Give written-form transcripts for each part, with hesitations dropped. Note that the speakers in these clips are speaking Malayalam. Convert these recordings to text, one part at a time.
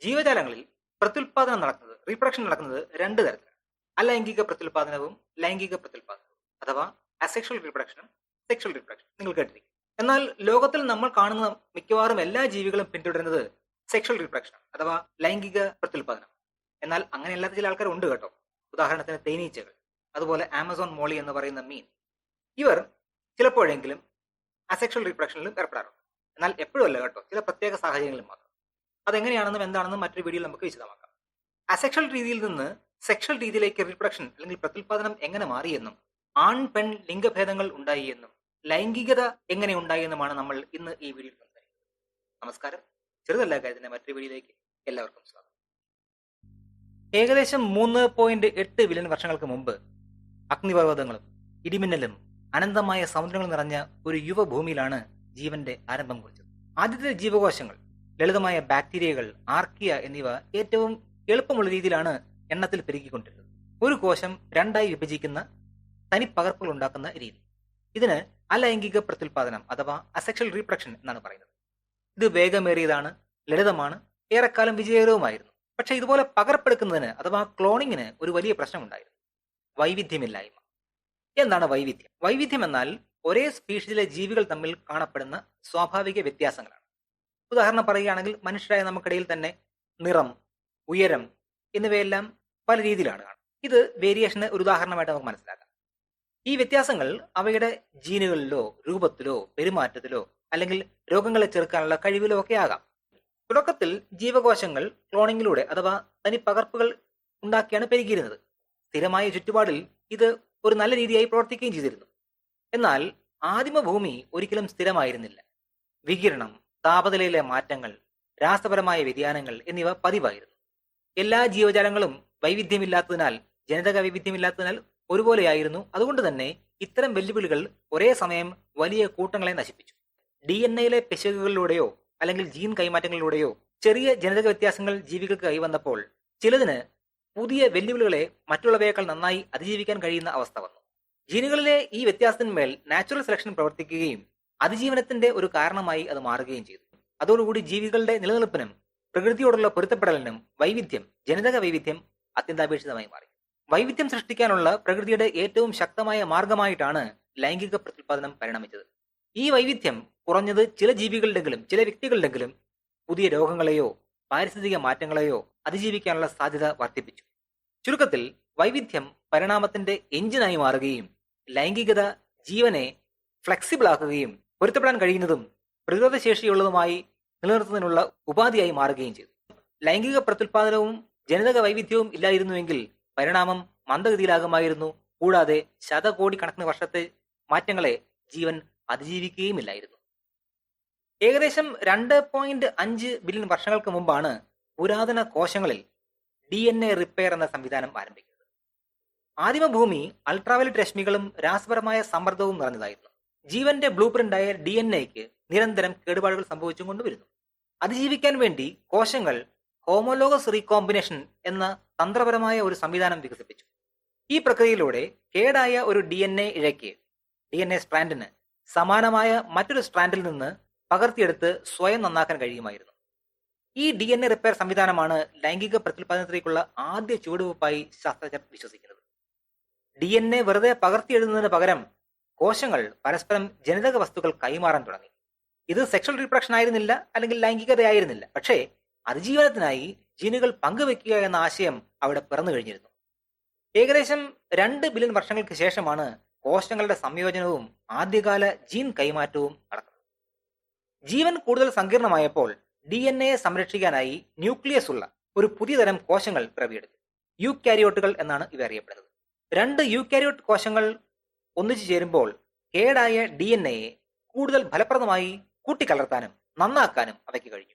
ജീവജാലങ്ങളിൽ പ്രത്യുൽപാദനം നടക്കുന്നത്, റീപ്രൊഡക്ഷൻ നടക്കുന്നത് രണ്ട് തരത്തിലാണ്. അലൈംഗിക പ്രത്യുൽപാദനവും ലൈംഗിക പ്രത്യുൽപാദനവും, അഥവാ അസെക്ഷൽ റീപ്രൊഡക്ഷനും സെക്ഷൽ റീപ്രൊഡക്ഷൻ നിങ്ങൾ കേട്ടിരിക്കും. എന്നാൽ ലോകത്തിൽ നമ്മൾ കാണുന്ന മിക്കവാറും എല്ലാ ജീവികളും പിന്തുടരുന്നത് സെക്ഷൽ റീപ്രൊഡക്ഷൻ അഥവാ ലൈംഗിക പ്രത്യുൽപാദനം. എന്നാൽ അങ്ങനെയല്ലാത്ത ചില ആൾക്കാർ ഉണ്ട് കേട്ടോ. ഉദാഹരണത്തിന് തേനീച്ചകൾ, അതുപോലെ ആമസോൺ മോളി എന്ന് പറയുന്ന മീൻ. ഇവർ ചിലപ്പോഴെങ്കിലും അസെക്ഷൽ റീപ്രൊഡക്ഷനിലും ഏർപ്പെടാറുണ്ട്. എന്നാൽ എപ്പോഴും അല്ല കേട്ടോ, ചില പ്രത്യേക സാഹചര്യങ്ങളിൽ മാത്രം. അതെങ്ങനെയാണെന്നും എന്താണെന്നും മറ്റൊരു വീഡിയോയിൽ നമുക്ക് വിശദമാക്കാം. അസെക്ഷൽ രീതിയിൽ നിന്ന് സെക്ഷൽ രീതിയിലേക്ക് റീപ്രൊഡക്ഷൻ അല്ലെങ്കിൽ പ്രത്യുൽപാദനം എങ്ങനെ മാറിയെന്നും ആൺ പെൺ ലിംഗഭേദങ്ങൾ ഉണ്ടായി എന്നും ലൈംഗികത എങ്ങനെ ഉണ്ടായി എന്നുമാണ് നമ്മൾ ഇന്ന് ഈ വീഡിയോയിൽ സംസാരിക്കുന്നത്. നമസ്കാരം, ചെറുതല്ല കാര്യത്തിന്റെ മറ്റൊരു വീഡിയോയിലേക്ക് എല്ലാവർക്കും സ്വാഗതം. ഏകദേശം 3.8 ബില്യൺ വർഷങ്ങൾക്ക് മുമ്പ് അഗ്നിപർവ്വതങ്ങളും ഇടിമിന്നലും അനന്തമായ സമുദ്രങ്ങൾ നിറഞ്ഞ ഒരു യുവഭൂമിയിലാണ് ജീവന്റെ ആരംഭം കുറിച്ചത്. ആദ്യത്തെ ജീവകോശങ്ങൾ, ലളിതമായ ബാക്ടീരിയകൾ, ആർക്കിയ എന്നിവ ഏറ്റവും എളുപ്പമുള്ള രീതിയിലാണ് എണ്ണത്തിൽ പെരുകിക്കൊണ്ടിരുന്നത്. ഒരു കോശം രണ്ടായി വിഭജിക്കുന്ന തനിപ്പകർപ്പുകൾ ഉണ്ടാക്കുന്ന രീതി. ഇതിന് അലൈംഗിക പ്രത്യുൽപാദനം അഥവാ അസെക്ഷൽ റീപ്രൊഡക്ഷൻ എന്നാണ് പറയുന്നത്. ഇത് വേഗമേറിയതാണ്, ലളിതമാണ്, ഏറെക്കാലം വിജയകരവുമായിരുന്നു. പക്ഷെ ഇതുപോലെ പകർപ്പെടുക്കുന്നതിന് അഥവാ ക്ലോണിങ്ങിന് ഒരു വലിയ പ്രശ്നമുണ്ടായിരുന്നു: വൈവിധ്യമില്ലായ്മ. എന്താണ് വൈവിധ്യം? വൈവിധ്യം എന്നാൽ ഒരേ സ്പീഷീസിലെ ജീവികൾ തമ്മിൽ കാണപ്പെടുന്ന സ്വാഭാവിക വ്യത്യാസങ്ങളാണ്. ഉദാഹരണം പറയുകയാണെങ്കിൽ മനുഷ്യരായ നമുക്കിടയിൽ തന്നെ നിറം, ഉയരം എന്നിവയെല്ലാം പല രീതിയിലാണ് കാണുന്നത്. ഇത് വേരിയേഷന് ഒരു ഉദാഹരണമായിട്ട് നമുക്ക് മനസ്സിലാക്കാം. ഈ വ്യത്യാസങ്ങൾ അവയുടെ ജീനുകളിലോ രൂപത്തിലോ പെരുമാറ്റത്തിലോ അല്ലെങ്കിൽ രോഗങ്ങളെ ചെറുക്കാനുള്ള കഴിവിലോ ഒക്കെ ആകാം. തുടക്കത്തിൽ ജീവകോശങ്ങൾ ക്ലോണിങ്ങിലൂടെ അഥവാ തനിപ്പകർപ്പുകൾ ഉണ്ടാക്കിയാണ് പെരുകിയിരുന്നത്. സ്ഥിരമായ ചുറ്റുപാടിൽ ഇത് ഒരു നല്ല രീതിയായി പ്രവർത്തിക്കുകയും ചെയ്തിരുന്നു. എന്നാൽ ആദിമഭൂമി ഒരിക്കലും സ്ഥിരമായിരുന്നില്ല. വികിരണം, താപനിലയിലെ മാറ്റങ്ങൾ, രാസപരമായ വ്യതിയാനങ്ങൾ എന്നിവ പതിവായിരുന്നു. എല്ലാ ജീവജാലങ്ങളും വൈവിധ്യമില്ലാത്തതിനാൽ, ജനിതക വൈവിധ്യമില്ലാത്തതിനാൽ ഒരുപോലെയായിരുന്നു. അതുകൊണ്ട് തന്നെ ഇത്തരം വെല്ലുവിളികൾ ഒരേ സമയം വലിയ കൂട്ടങ്ങളെ നശിപ്പിച്ചു. DNA പിശകുകളിലൂടെയോ അല്ലെങ്കിൽ ജീൻ കൈമാറ്റങ്ങളിലൂടെയോ ചെറിയ ജനിതക വ്യത്യാസങ്ങൾ ജീവികൾക്ക് കൈവന്നപ്പോൾ ചിലതിന് പുതിയ വെല്ലുവിളികളെ മറ്റുള്ളവയേക്കാൾ നന്നായി അതിജീവിക്കാൻ കഴിയുന്ന അവസ്ഥ വന്നു. ജീനുകളിലെ ഈ വ്യത്യാസത്തിന്മേൽ നാച്ചുറൽ സെലക്ഷൻ പ്രവർത്തിക്കുകയും അതിജീവനത്തിന്റെ ഒരു കാരണമായി അത് മാറുകയും ചെയ്തു. അതോടുകൂടി ജീവികളുടെ നിലനിൽപ്പിനും പ്രകൃതിയോടുള്ള പൊരുത്തപ്പെടലിനും വൈവിധ്യം, ജനിതക വൈവിധ്യം അത്യന്താപേക്ഷിതമായി മാറി. വൈവിധ്യം സൃഷ്ടിക്കാനുള്ള പ്രകൃതിയുടെ ഏറ്റവും ശക്തമായ മാർഗമായിട്ടാണ് ലൈംഗിക പ്രത്യുൽപാദനം പരിണമിച്ചത്. ഈ വൈവിധ്യം കുറഞ്ഞത് ചില ജീവികളുടെങ്കിലും ചില വ്യക്തികളുടെങ്കിലും പുതിയ രോഗങ്ങളെയോ പാരിസ്ഥിതിക മാറ്റങ്ങളെയോ അതിജീവിക്കാനുള്ള സാധ്യത വർദ്ധിപ്പിച്ചു. ചുരുക്കത്തിൽ വൈവിധ്യം പരിണാമത്തിന്റെ എഞ്ചിനായി മാറുകയും ലൈംഗികത ജീവനെ ഫ്ലെക്സിബിൾ ആക്കുകയും പൊരുത്തപ്പെടാൻ കഴിയുന്നതും പ്രതിരോധശേഷിയുള്ളതുമായി നിലനിർത്തുന്നതിനുള്ള ഉപാധിയായി മാറുകയും ചെയ്തു. ലൈംഗിക പ്രത്യുൽപാദനവും ജനിതക വൈവിധ്യവും ഇല്ലായിരുന്നുവെങ്കിൽ പരിണാമം മന്ദഗതിയിലാകുമായിരുന്നു. കൂടാതെ ശതകോടിക്കണക്കിന് വർഷത്തെ മാറ്റങ്ങളെ ജീവൻ അതിജീവിക്കുകയുമില്ലായിരുന്നു. ഏകദേശം 2.5 ബില്യൺ വർഷങ്ങൾക്ക് മുമ്പാണ് പുരാതന കോശങ്ങളിൽ DNA റിപ്പയർ എന്ന സംവിധാനം ആരംഭിക്കുന്നത്. ആദിമഭൂമി അൾട്രാവയലറ്റ് രശ്മികളും രാസപരമായ സമ്മർദ്ദവും നിറഞ്ഞതായിരുന്നു. ജീവന്റെ ബ്ലൂ പ്രിന്റായ DNA-ക്ക് നിരന്തരം കേടുപാടുകൾ സംഭവിച്ചും കൊണ്ടുവരുന്നു. അതിജീവിക്കാൻ വേണ്ടി കോശങ്ങൾ ഹോമോലോഗസ് റീകോമ്പിനേഷൻ എന്ന തന്ത്രപരമായ ഒരു സംവിധാനം വികസിപ്പിച്ചു. ഈ പ്രക്രിയയിലൂടെ കേടായ ഒരു DNA ഇഴയ്ക്ക്, DNA സ്ട്രാൻഡിന് സമാനമായ മറ്റൊരു സ്ട്രാൻഡിൽ നിന്ന് പകർത്തിയെടുത്ത് സ്വയം നന്നാക്കാൻ കഴിയുമായിരുന്നു. ഈ DNA റിപ്പയർ സംവിധാനമാണ് ലൈംഗിക പ്രത്യുൽപാദനത്തിലേക്കുള്ള ആദ്യ ചുവടുവെപ്പായി ശാസ്ത്രജ്ഞർ വിശ്വസിക്കുന്നത്. DNA വെറുതെ പകർത്തിയെഴുതുന്നതിന് പകരം കോശങ്ങൾ പരസ്പരം ജനിതക വസ്തുക്കൾ കൈമാറാൻ തുടങ്ങി. ഇത് സെക്ഷൽ റീപ്രൊഡക്ഷൻ ആയിരുന്നില്ല, അല്ലെങ്കിൽ ലൈംഗികതയായിരുന്നില്ല. പക്ഷേ അതിജീവനത്തിനായി ജീനുകൾ പങ്കുവെക്കുക എന്ന ആശയം അവിടെ പിറന്നു കഴിഞ്ഞിരുന്നു. ഏകദേശം 2 ബില്യൺ വർഷങ്ങൾക്ക് ശേഷമാണ് കോശങ്ങളുടെ സംയോജനവും ആദ്യകാല ജീൻ കൈമാറ്റവും നടക്കുന്നത്. ജീവൻ കൂടുതൽ സങ്കീർണമായപ്പോൾ DNA സംരക്ഷിക്കാനായി ന്യൂക്ലിയസ് ഉള്ള ഒരു പുതിയ തരം കോശങ്ങൾ പിറവിയെടുത്തു. യൂക്യാരിയോട്ടുകൾ എന്നാണ് ഇവ അറിയപ്പെടുന്നത്. 2 യൂക്യാരിയോട്ട് കോശങ്ങൾ ഒന്നിച്ചു ചേരുമ്പോൾ കേടായ DNA കൂടുതൽ ഫലപ്രദമായി കൂട്ടിക്കലർത്താനും നന്നാക്കാനും അവയ്ക്ക് കഴിഞ്ഞു.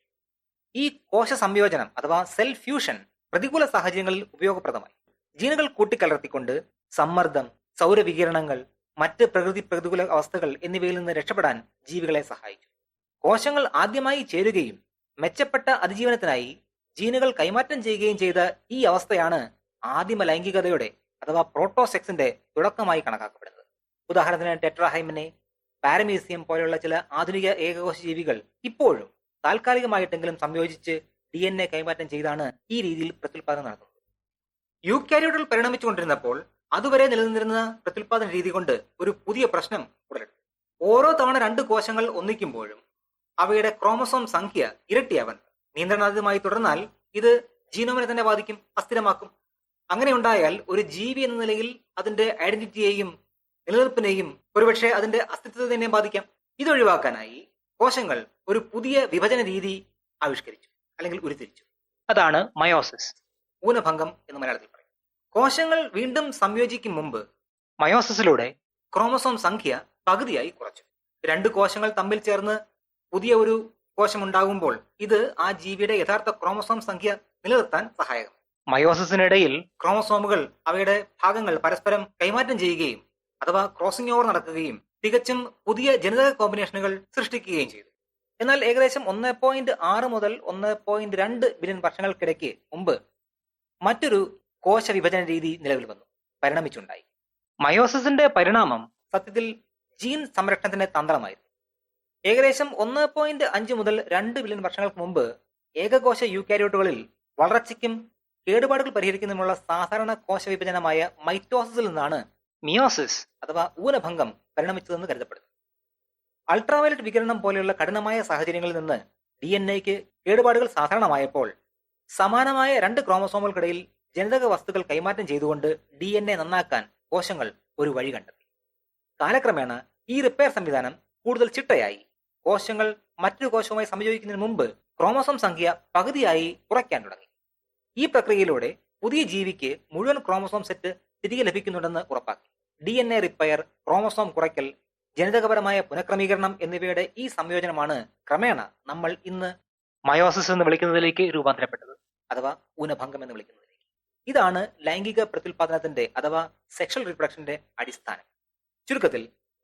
ഈ കോശ സംയോജനം അഥവാ സെൽ ഫ്യൂഷൻ പ്രതികൂല സാഹചര്യങ്ങളിൽ ഉപയോഗപ്രദമായി. ജീനുകൾ കൂട്ടിക്കലർത്തിക്കൊണ്ട് സമ്മർദ്ദം, സൗരവികിരണങ്ങൾ, മറ്റ് പ്രകൃതി പ്രതികൂല അവസ്ഥകൾ എന്നിവയിൽ നിന്ന് രക്ഷപ്പെടാൻ ജീവികളെ സഹായിച്ചു. കോശങ്ങൾ ആദ്യമായി ചേരുകയും മെച്ചപ്പെട്ട അതിജീവനത്തിനായി ജീനുകൾ കൈമാറ്റം ചെയ്യുകയും ചെയ്ത ഈ അവസ്ഥയാണ് ആദിമ ലൈംഗികതയുടെ അഥവാ പ്രോട്ടോസെക്സിന്റെ തുടക്കമായി കണക്കാക്കപ്പെടുന്നത്. ഉദാഹരണത്തിന് ടെട്രാഹൈമനെ, പാരമീസിയം പോലെയുള്ള ചില ആധുനിക ഏകകോശ ജീവികൾ ഇപ്പോഴും താൽക്കാലികമായിട്ടെങ്കിലും സംയോജിച്ച് DNA കൈമാറ്റം ചെയ്താണ് ഈ രീതിയിൽ പ്രത്യുൽപാദനം നടത്തുന്നത്. യൂക്യാരിയോട്ടുകൾ പരിണമിച്ചുകൊണ്ടിരുന്നപ്പോൾ അതുവരെ നിലനിന്നിരുന്ന പ്രത്യുൽപാദന രീതി കൊണ്ട് ഒരു പുതിയ പ്രശ്നം ഉടലെടുത്തു. ഓരോ തവണ രണ്ട് കോശങ്ങൾ ഒന്നിക്കുമ്പോഴും അവയുടെ ക്രോമസോം സംഖ്യ ഇരട്ടിയാവാൻ നിയന്ത്രണാതീതമായി തുടർന്നാൽ ഇത് ജീനോമിനെ തന്നെ ബാധിക്കും, അസ്ഥിരമാക്കും. അങ്ങനെ ഉണ്ടായാൽ ഒരു ജീവി എന്ന നിലയിൽ അതിന്റെ ഐഡന്റിറ്റിയെയും നിലനിൽപ്പിനെയും ഒരുപക്ഷെ അതിന്റെ അസ്തിത്വത്തിനെയും ബാധിക്കാം. ഇതൊഴിവാക്കാനായി കോശങ്ങൾ ഒരു പുതിയ വിഭജന രീതി ആവിഷ്കരിച്ചു അല്ലെങ്കിൽ ഉരുത്തിരിച്ചു. അതാണ് മയോസിസ്, ഊനഭംഗം എന്ന് മലയാളത്തിൽ പറയും. കോശങ്ങൾ വീണ്ടും സംയോജിക്കും മുമ്പ് മയോസിസിലൂടെ ക്രോമസോം സംഖ്യ പകുതിയായി കുറച്ചു. രണ്ട് കോശങ്ങൾ തമ്മിൽ ചേർന്ന് പുതിയ ഒരു കോശം ഉണ്ടാകുമ്പോൾ ഇത് ആ ജീവിയുടെ യഥാർത്ഥ ക്രോമസോം സംഖ്യ നിലനിർത്താൻ സഹായകം. മയോസിസിനിടയിൽ ക്രോമസോമുകൾ അവയുടെ ഭാഗങ്ങൾ പരസ്പരം കൈമാറ്റം ചെയ്യുകയും അഥവാ ക്രോസിംഗ് ഓവർ നടക്കുകയും തികച്ചും പുതിയ ജനിതക കോമ്പിനേഷനുകൾ സൃഷ്ടിക്കുകയും ചെയ്തു. എന്നാൽ ഏകദേശം 1.6 മുതൽ 1.2 ബില്യൺ വർഷങ്ങൾക്കിടയ്ക്ക് മുമ്പ് മറ്റൊരു കോശ വിഭജന രീതി നിലവിൽ വന്നു, പരിണമിച്ചുണ്ടായി. മയോസിസിന്റെ പരിണാമം സത്യത്തിൽ ജീൻ സംരക്ഷണത്തിന്റെ തന്ത്രമായിരുന്നു. ഏകദേശം 1.5 മുതൽ 2 ബില്യൺ വർഷങ്ങൾക്ക് മുമ്പ് ഏകകോശ യൂക്യാരിയോട്ടുകളിൽ വളർച്ചയ്ക്കും കേടുപാടുകൾ പരിഹരിക്കുന്നതിനുള്ള സാധാരണ കോശ വിഭജനമായ മൈറ്റോസിസിൽ നിന്നാണ് മിയോസിസ് അഥവാ ഊനഭംഗം പരിണമിച്ചതെന്ന് കരുതപ്പെടുന്നു. അൾട്രാവയലറ്റ് വികിരണം പോലെയുള്ള കഠിനമായ സാഹചര്യങ്ങളിൽ നിന്ന് DNA-ക്ക് കേടുപാടുകൾ സാധാരണമായപ്പോൾ സമാനമായ രണ്ട് ക്രോമസോമുകൾക്കിടയിൽ ജനിതക വസ്തുക്കൾ കൈമാറ്റം ചെയ്തുകൊണ്ട് DNA നന്നാക്കാൻ കോശങ്ങൾ ഒരു വഴി കണ്ടെത്തി. കാലക്രമേണ ഈ റിപ്പയർ സംവിധാനം കൂടുതൽ ചിട്ടയായി. കോശങ്ങൾ മറ്റൊരു കോശവുമായി സംയോജിക്കുന്നതിന് മുമ്പ് ക്രോമസോം സംഖ്യ പകുതിയായി കുറയ്ക്കാൻ തുടങ്ങി. ഈ പ്രക്രിയയിലൂടെ പുതിയ ജീവിക്ക് മുഴുവൻ ക്രോമസോം സെറ്റ് തിരികെ ലഭിക്കുന്നുണ്ടെന്ന് ഉറപ്പാക്കി. DNA റിപ്പയർ, ക്രോമസോം കുറയ്ക്കൽ, ജനിതകപരമായ പുനഃക്രമീകരണം എന്നിവയുടെ ഈ സംയോജനമാണ് ക്രമേണ നമ്മൾ ഇന്ന് മയോസിസ് എന്ന് വിളിക്കുന്നതിലേക്ക് രൂപാന്തരപ്പെട്ടത്, അഥവാ ഊനഭംഗം എന്ന് വിളിക്കുന്നതിലേക്ക്. ഇതാണ് ലൈംഗിക പ്രത്യുൽപാദനത്തിന്റെ അഥവാ സെക്ഷൽ റീപ്രൊഡക്ഷന്റെ അടിസ്ഥാനം. ചുരുക്കത്തിൽ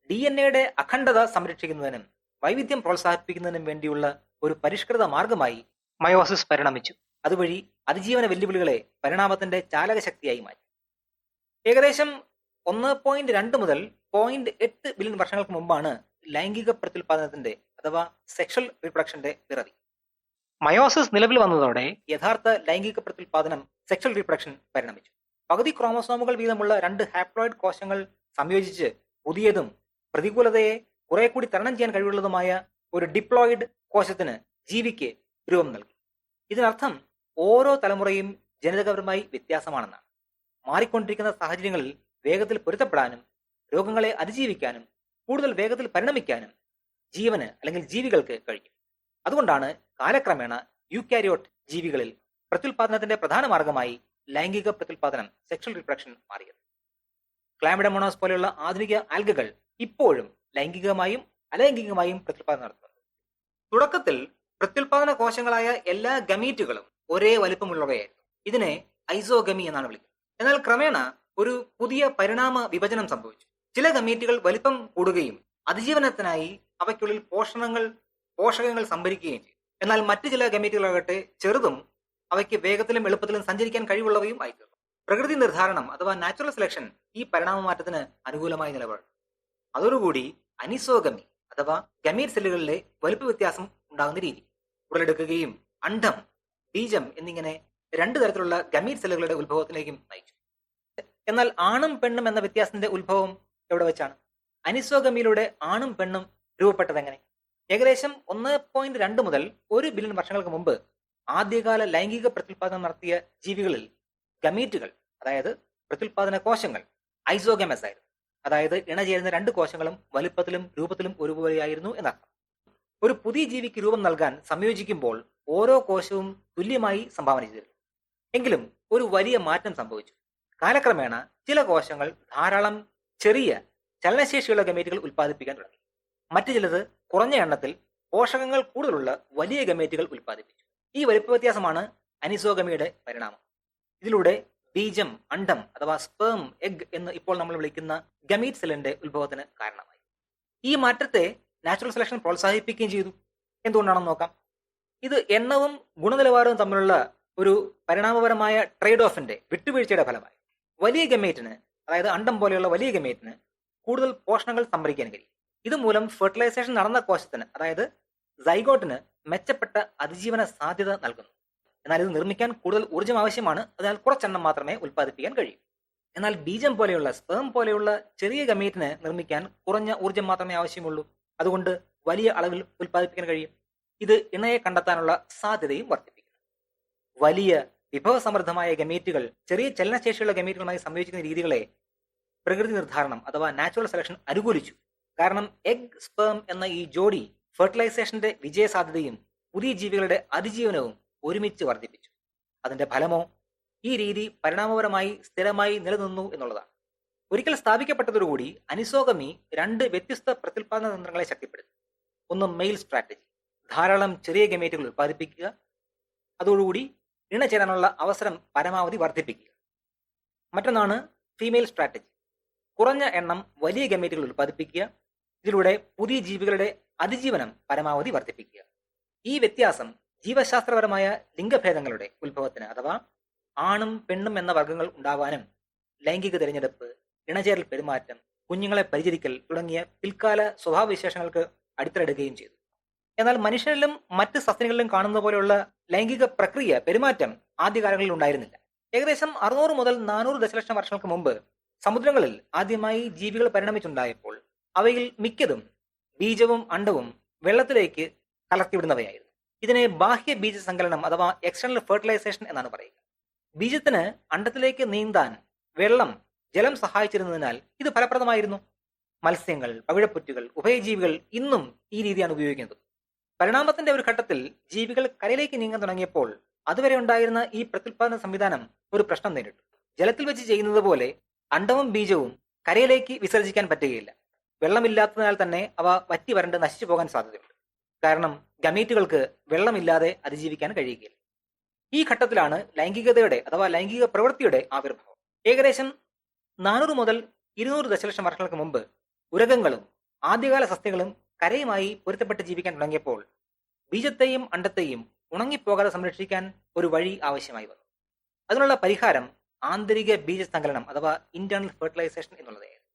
DNA-യുടെ അഖണ്ഡത സംരക്ഷിക്കുന്നതിനും വൈവിധ്യം പ്രോത്സാഹിപ്പിക്കുന്നതിനും വേണ്ടിയുള്ള ഒരു പരിഷ്കൃത മാർഗമായി മയോസിസ് പരിണമിച്ചു. അതുവഴി അതിജീവന വെല്ലുവിളികളെ പരിണാമത്തിന്റെ ചാലകശക്തിയായി മാറ്റി. ഏകദേശം 1.2 മുതൽ 0.8 ബില്യൺ വർഷങ്ങൾക്ക് മുമ്പാണ് ലൈംഗിക പ്രത്യുൽപാദനത്തിന്റെ അഥവാ സെക്ഷൽ റീപ്രൊഡക്ഷന്റെ പിറവി. മയോസിസ് നിലവിൽ വന്നതോടെ യഥാർത്ഥ ലൈംഗിക പ്രത്യുൽപാദനം സെക്ഷൽ റീപ്രൊഡക്ഷൻ പരിണമിച്ചു. പകുതി ക്രോമസോമുകൾ വീതമുള്ള രണ്ട് ഹാപ്ലോയിഡ് കോശങ്ങൾ സംയോജിച്ച് പുതിയതും പ്രതികൂലതയെ കുറെ കൂടി തരണം ചെയ്യാൻ കഴിവുള്ളതുമായ ഒരു ഡിപ്ലോയിഡ് കോശത്തിന് ജീവിക്ക് രൂപം നൽകി. ഇതിനർത്ഥം ഓരോ തലമുറയും ജനിതകപരമായി വ്യത്യാസമാണെന്നാണ്. മാറിക്കൊണ്ടിരിക്കുന്ന സാഹചര്യങ്ങളിൽ വേഗത്തിൽ പൊരുത്തപ്പെടാനും രോഗങ്ങളെ അതിജീവിക്കാനും കൂടുതൽ വേഗത്തിൽ പരിണമിക്കാനും ജീവന് അല്ലെങ്കിൽ ജീവികൾക്ക് കഴിയും. അതുകൊണ്ടാണ് കാലക്രമേണ യൂക്യാരിയോട്ട് ജീവികളിൽ പ്രത്യുൽപാദനത്തിന്റെ പ്രധാന മാർഗമായി ലൈംഗിക പ്രത്യുൽപാദനം സെക്ഷൽ റീപ്രൊഡക്ഷൻ മാറിയത്. ക്ലാമിഡമോണോസ് പോലെയുള്ള ആധുനിക ആൽഗകൾ ഇപ്പോഴും ലൈംഗികമായും അലൈംഗികമായും പ്രത്യുൽപാദനം നടത്തുന്നുണ്ട്. തുടക്കത്തിൽ പ്രത്യുൽപാദന കോശങ്ങളായ എല്ലാ ഗമീറ്റുകളും ഒരേ വലിപ്പമുള്ളവയായിരുന്നു. ഇതിനെ ഐസോഗമി എന്നാണ് വിളിക്കുന്നത്. എന്നാൽ ക്രമേണ ഒരു പുതിയ പരിണാമ വിഭജനം സംഭവിച്ചു. ചില ഗമീറ്റുകൾ വലിപ്പം കൂടുകയും അതിജീവനത്തിനായി അവയ്ക്കുള്ളിൽ പോഷകങ്ങൾ സംഭരിക്കുകയും ചെയ്തു. എന്നാൽ മറ്റു ചില ഗമീറ്റുകളാകട്ടെ ചെറുതും അവയ്ക്ക് വേഗത്തിലും എളുപ്പത്തിലും സഞ്ചരിക്കാൻ കഴിവുള്ളവയും ആയിത്തീർന്നു. പ്രകൃതി നിർദ്ധാരണം അഥവാ നാച്ചുറൽ സെലക്ഷൻ ഈ പരിണാമ മാറ്റത്തിന് അനുകൂലമായി നിലപാടും. അതോടുകൂടി അനിസോഗമി അഥവാ ഗമീറ്റ് സെല്ലുകളിലെ വലുപ്പ വ്യത്യാസം ഉണ്ടാകുന്ന രീതി ഉടലെടുക്കുകയും അണ്ഡം, ബീജം എന്നിങ്ങനെ രണ്ടു തരത്തിലുള്ള ഗമീറ്റ് സെല്ലുകളുടെ ഉത്ഭവത്തിലേക്കും നയിച്ചു. എന്നാൽ ആണും പെണ്ണും എന്ന വ്യത്യാസത്തിന്റെ ഉത്ഭവം എവിടെ വെച്ചാണ്? അനിസോഗമിയിലൂടെ ആണും പെണ്ണും രൂപപ്പെട്ടത് എങ്ങനെ? ഏകദേശം 1.2 മുതൽ 1 ബില്യൺ വർഷങ്ങൾക്ക് മുമ്പ് ആദ്യകാല ലൈംഗിക പ്രത്യുൽപാദനം നടത്തിയ ജീവികളിൽ ഗമീറ്റുകൾ, അതായത് പ്രത്യുൽപാദന കോശങ്ങൾ ഐസോഗമസ് ആയിരുന്നു. അതായത് ഇണചേരുന്ന രണ്ട് കോശങ്ങളും വലുപ്പത്തിലും രൂപത്തിലും ഒരുപോലെയായിരുന്നു എന്നർത്ഥം. ഒരു പുതിയ ജീവിക്ക് രൂപം നൽകാൻ സംയോജിക്കുമ്പോൾ ഓരോ കോശവും തുല്യമായി സംഭാവന ചെയ്തിരുന്നു. എങ്കിലും ഒരു വലിയ മാറ്റം സംഭവിച്ചു. കാലക്രമേണ ചില കോശങ്ങൾ ധാരാളം ചെറിയ ചലനശേഷിയുള്ള ഗമേറ്റുകൾ ഉൽപ്പാദിപ്പിക്കാൻ തുടങ്ങി. മറ്റു ചിലത് കുറഞ്ഞ എണ്ണത്തിൽ പോഷകങ്ങൾ കൂടുതലുള്ള വലിയ ഗമേറ്റുകൾ ഉൽപ്പാദിപ്പിച്ചു. ഈ വലിപ്പ വ്യത്യാസമാണ് അനിസോഗമിയുടെ പരിണാമം. ഇതിലൂടെ ബീജം, അണ്ഡം അഥവാ സ്പേം, എഗ് എന്ന് ഇപ്പോൾ നമ്മൾ വിളിക്കുന്ന ഗമീറ്റ് സെല്ലിന്റെ ഉത്ഭവത്തിന് കാരണമായി. ഈ മാറ്റത്തെ നാച്ചുറൽ സെലക്ഷൻ പ്രോത്സാഹിപ്പിക്കുകയും ചെയ്തു. എന്തുകൊണ്ടാണെന്ന് നോക്കാം. ഇത് എണ്ണവും ഗുണനിലവാരവും തമ്മിലുള്ള ഒരു പരിണാമപരമായ ട്രേഡ് ഓഫിന്റെ വിട്ടുവീഴ്ചയുടെ ഫലമായി വലിയ ഗമേറ്റിന്, അതായത് അണ്ഡം പോലെയുള്ള വലിയ ഗമേറ്റിന് കൂടുതൽ പോഷണങ്ങൾ സംഭരിക്കാൻ കഴിയും. ഇതുമൂലം ഫെർട്ടിലൈസേഷൻ നടന്ന കോശത്തിന്, അതായത് സൈഗോട്ടിന് മെച്ചപ്പെട്ട അതിജീവന സാധ്യത നൽകുന്നു. എന്നാൽ ഇത് നിർമ്മിക്കാൻ കൂടുതൽ ഊർജ്ജം ആവശ്യമാണ്. അതിനാൽ കുറച്ചെണ്ണം മാത്രമേ ഉൽപ്പാദിപ്പിക്കാൻ കഴിയൂ. എന്നാൽ ബീജം പോലെയുള്ള സ്പേം പോലെയുള്ള ചെറിയ ഗമീറ്റിന് നിർമ്മിക്കാൻ കുറഞ്ഞ ഊർജ്ജം മാത്രമേ ആവശ്യമുള്ളൂ. അതുകൊണ്ട് വലിയ അളവിൽ ഉൽപ്പാദിപ്പിക്കാൻ കഴിയും. ഇത് ഇണയെ കണ്ടെത്താനുള്ള സാധ്യതയും വർദ്ധിപ്പിക്കുന്നു. വലിയ വിഭവസമൃദ്ധമായ ഗമീറ്റുകൾ ചെറിയ ചലനശേഷിയുള്ള ഗമീറ്റുകളുമായി സംയോജിക്കുന്ന രീതികളെ പ്രകൃതി നിർദ്ധാരണം അഥവാ നാച്ചുറൽ സെലക്ഷൻ അനുകൂലിച്ചു. കാരണം എഗ് സ്പേം എന്ന ഈ ജോഡി ഫെർട്ടിലൈസേഷന്റെ വിജയസാധ്യതയും പുതിയ ജീവികളുടെ അതിജീവനവും ഒരുമിച്ച് വർദ്ധിപ്പിച്ചു. അതിന്റെ ഫലമോ ഈ രീതി പരിണാമപരമായി സ്ഥിരമായി നിലനിന്നു എന്നുള്ളതാണ്. ഒരിക്കൽ സ്ഥാപിക്കപ്പെട്ടതോടുകൂടി അനിസോഗമി രണ്ട് വ്യത്യസ്ത പ്രത്യുൽപാദന തന്ത്രങ്ങളെ ശക്തിപ്പെടുത്തി. ഒന്ന് മെയിൽ സ്ട്രാറ്റജി, ധാരാളം ചെറിയ ഗമേറ്റുകൾ ഉൽപ്പാദിപ്പിക്കുക, അതോടുകൂടി ഇണ ചേരാനുള്ള അവസരം പരമാവധി വർദ്ധിപ്പിക്കുക. മറ്റൊന്നാണ് ഫീമെയിൽ സ്ട്രാറ്റജി, കുറഞ്ഞ എണ്ണം വലിയ ഗമേറ്റുകൾ ഉൽപ്പാദിപ്പിക്കുക, ഇതിലൂടെ പുതിയ ജീവികളുടെ അതിജീവനം പരമാവധി വർദ്ധിപ്പിക്കുക. ഈ വ്യത്യാസം ജീവശാസ്ത്രപരമായ ലിംഗഭേദങ്ങളുടെ ഉത്ഭവത്തിന് അഥവാ ആണും പെണ്ണും എന്ന വർഗ്ഗങ്ങൾ ഉണ്ടാവാനും ലൈംഗിക തിരഞ്ഞെടുപ്പ്, ഇണചേരൽ പെരുമാറ്റം, കുഞ്ഞുങ്ങളെ പരിചരിക്കൽ തുടങ്ങിയ പിൽക്കാല സ്വഭാവവിശേഷങ്ങൾക്ക് അടിത്തറയിടുകയും ചെയ്തു. എന്നാൽ മനുഷ്യരിലും മറ്റ് സസ്തനികളിലും കാണുന്ന പോലെയുള്ള ലൈംഗിക പ്രക്രിയ പെരുമാറ്റം ആദ്യകാലങ്ങളിൽ ഉണ്ടായിരുന്നില്ല. ഏകദേശം 600 മുതൽ 400 ദശലക്ഷം വർഷങ്ങൾക്ക് മുമ്പ് സമുദ്രങ്ങളിൽ ആദ്യമായി ജീവികൾ പരിണമിച്ചുണ്ടായപ്പോൾ അവയിൽ മിക്കതും ബീജവും അണ്ടവും വെള്ളത്തിലേക്ക് കലർത്തിവിടുന്നവയായിരുന്നു. ഇതിനെ ബാഹ്യ ബീജ സങ്കലനം അഥവാ എക്സ്റ്റേണൽ ഫെർട്ടിലൈസേഷൻ എന്നാണ് പറയുക. ബീജത്തിന് അണ്ടത്തിലേക്ക് നീന്താൻ വെള്ളം, ജലം സഹായിച്ചിരുന്നതിനാൽ ഇത് ഫലപ്രദമായിരുന്നു. മത്സ്യങ്ങൾ, പവിഴപ്പുറ്റുകൾ, ഉഭയജീവികൾ ഇന്നും ഈ രീതിയാണ് ഉപയോഗിക്കുന്നത്. പരിണാമത്തിന്റെ ഒരു ഘട്ടത്തിൽ ജീവികൾ കരയിലേക്ക് നീങ്ങാൻ തുടങ്ങിയപ്പോൾ അതുവരെ ഉണ്ടായിരുന്ന ഈ പ്രത്യുൽപാദന സംവിധാനം ഒരു പ്രശ്നം നേരിട്ടു. ജലത്തിൽ വെച്ച് ചെയ്യുന്നത് പോലെ അണ്ടവും ബീജവും കരയിലേക്ക് വിസർജിക്കാൻ പറ്റുകയില്ല. വെള്ളമില്ലാത്തതിനാൽ തന്നെ അവ വറ്റി വരണ്ട് നശിച്ചു പോകാൻ സാധ്യതയുണ്ട്. കാരണം ഗമീറ്റുകൾക്ക് വെള്ളമില്ലാതെ അതിജീവിക്കാൻ കഴിയുകയില്ല. ഈ ഘട്ടത്തിലാണ് ലൈംഗികതയുടെ അഥവാ ലൈംഗിക പ്രവൃത്തിയുടെ ആവിർഭാവം. ഏകദേശം 400 മുതൽ 200 ദശലക്ഷം വർഷങ്ങൾക്ക് മുമ്പ് ഉരകങ്ങളും ആദ്യകാല സസ്യങ്ങളും കരയുമായി പൊരുത്തപ്പെട്ട് ജീവിക്കാൻ തുടങ്ങിയപ്പോൾ ബീജത്തെയും അണ്ടത്തെയും ഉണങ്ങിപ്പോകാതെ സംരക്ഷിക്കാൻ ഒരു വഴി ആവശ്യമായി വന്നു. അതിനുള്ള പരിഹാരം ആന്തരിക ബീജസങ്കലനം അഥവാ ഇന്റേണൽ ഫെർട്ടിലൈസേഷൻ എന്നുള്ളതായിരുന്നു.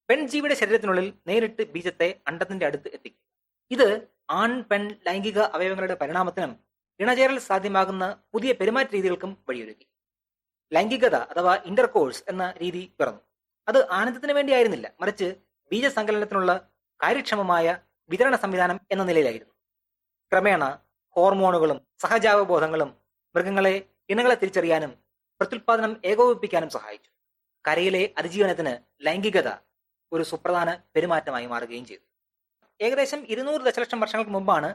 പെൺജീവിയുടെ ശരീരത്തിനുള്ളിൽ നേരിട്ട് ബീജത്തെ അണ്ടത്തിന്റെ അടുത്ത് എത്തിക്കും. ഇത് ആൺ പെൺ ലൈംഗിക അവയവങ്ങളുടെ പരിണാമത്തിനും ഇണചേരൽ സാധ്യമാകുന്ന പുതിയ പെരുമാറ്റ രീതികൾക്കും വഴിയൊരുക്കി. ലൈംഗികത അഥവാ ഇന്റർകോഴ്സ് എന്ന രീതി പിറന്നു. അത് ആനന്ദത്തിന് വേണ്ടിയായിരുന്നില്ല, മറിച്ച് ബീജസങ്കലനത്തിനുള്ള കാര്യക്ഷമമായ വിതരണ സംവിധാനം എന്ന നിലയിലായിരുന്നു. ക്രമേണ ഹോർമോണുകളും സഹജാവബോധങ്ങളും മൃഗങ്ങളെ ഇണകളെ തിരിച്ചറിയാനും പ്രത്യുൽപാദനം ഏകോപിപ്പിക്കാനും സഹായിച്ചു. കരയിലെ അതിജീവനത്തിന് ലൈംഗികത ഒരു സുപ്രധാന പെരുമാറ്റമായി മാറുകയും ചെയ്തു. ഏകദേശം 200 ദശലക്ഷം വർഷങ്ങൾക്ക് മുമ്പാണ്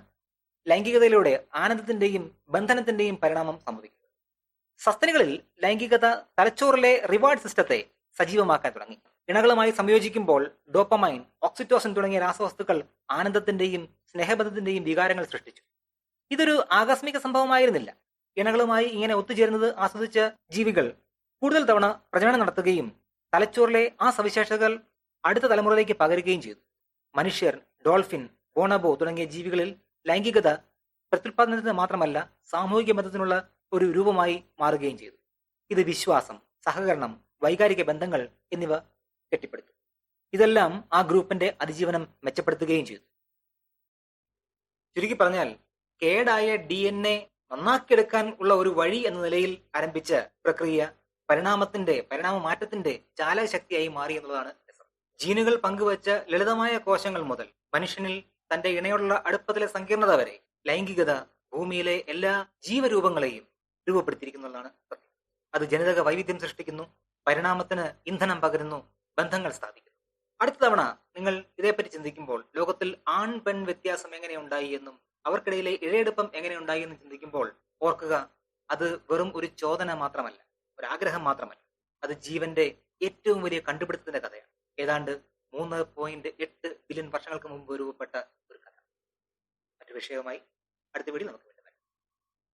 ലൈംഗികതയിലൂടെ ആനന്ദത്തിന്റെയും ബന്ധനത്തിന്റെയും പരിണാമം സംഭവിക്കുന്നത്. സസ്തനികളിൽ ലൈംഗികത തലച്ചോറിലെ റിവാർഡ് സിസ്റ്റത്തെ സജീവമാക്കാൻ തുടങ്ങി. ഇണകളുമായി സംയോജിക്കുമ്പോൾ ഡോപ്പമൈൻ, ഓക്സിറ്റോസിൻ തുടങ്ങിയ രാസവസ്തുക്കൾ ആനന്ദത്തിന്റെയും സ്നേഹബന്ധത്തിന്റെയും വികാരങ്ങൾ സൃഷ്ടിച്ചു. ഇതൊരു ആകസ്മിക സംഭവമായിരുന്നില്ല. ഇണകളുമായി ഇങ്ങനെ ഒത്തുചേരുന്നത് ആസ്വദിച്ച ജീവികൾ കൂടുതൽ തവണ പ്രജനനം നടത്തുകയും തലച്ചോറിലെ ആ സവിശേഷതകൾ അടുത്ത തലമുറയിലേക്ക് പകരുകയും ചെയ്തു. മനുഷ്യർ, ഡോൾഫിൻ, ബോണബോ തുടങ്ങിയ ജീവികളിൽ ലൈംഗികത പ്രത്യുൽപാദനത്തിന് മാത്രമല്ല സാമൂഹിക ബന്ധത്തിനുള്ള ഒരു രൂപമായി മാറുകയും ചെയ്തു. ഇത് വിശ്വാസം, സഹകരണം, വൈകാരിക ബന്ധങ്ങൾ എന്നിവ കെട്ടിപ്പടുത്തു. ഇതെല്ലാം ആ ഗ്രൂപ്പിന്റെ അതിജീവനം മെച്ചപ്പെടുത്തുകയും ചെയ്തു. ചുരുക്കി പറഞ്ഞാൽ കേടായ DNA നന്നാക്കിയെടുക്കാൻ ഉള്ള ഒരു വഴി എന്ന നിലയിൽ ആരംഭിച്ച പ്രക്രിയ പരിണാമ മാറ്റത്തിന്റെ ചാലകശക്തിയായി മാറി എന്നുള്ളതാണ് രസം. ജീനുകൾ പങ്കുവച്ച ലളിതമായ കോശങ്ങൾ മുതൽ മനുഷ്യനിൽ തന്റെ ഇണയോടുള്ള അടുപ്പത്തിലെ സങ്കീർണത വരെ ലൈംഗികത ഭൂമിയിലെ എല്ലാ ജീവരൂപങ്ങളെയും രൂപപ്പെടുത്തിയിരിക്കുന്നതാണ് സത്യം. അത് ജനിതക വൈവിധ്യം സൃഷ്ടിക്കുന്നു, പരിണാമത്തിന് ഇന്ധനം പകരുന്നു, ബന്ധങ്ങൾ സ്ഥാപിക്കുന്നു. അടുത്ത തവണ നിങ്ങൾ ഇതേപ്പറ്റി ചിന്തിക്കുമ്പോൾ ലോകത്തിൽ ആൺ പെൺ വ്യത്യാസം എങ്ങനെയുണ്ടായി എന്നും അവർക്കിടയിലെ ഇഴയെടുപ്പം എങ്ങനെയുണ്ടായി എന്നും ചിന്തിക്കുമ്പോൾ ഓർക്കുക, അത് വെറും ഒരു ചോദന മാത്രമല്ല, ഒരു ആഗ്രഹം മാത്രമല്ല. അത് ജീവന്റെ ഏറ്റവും വലിയ കണ്ടുപിടുത്തത്തിന്റെ കഥയാണ്. ഏതാണ്ട് 3.8 ബില്യൺ വർഷങ്ങൾക്ക് മുമ്പ് രൂപപ്പെട്ട ഒരു കഥ. മറ്റു വിഷയവുമായി അടുത്ത വീഡിയോയിൽ നമുക്ക്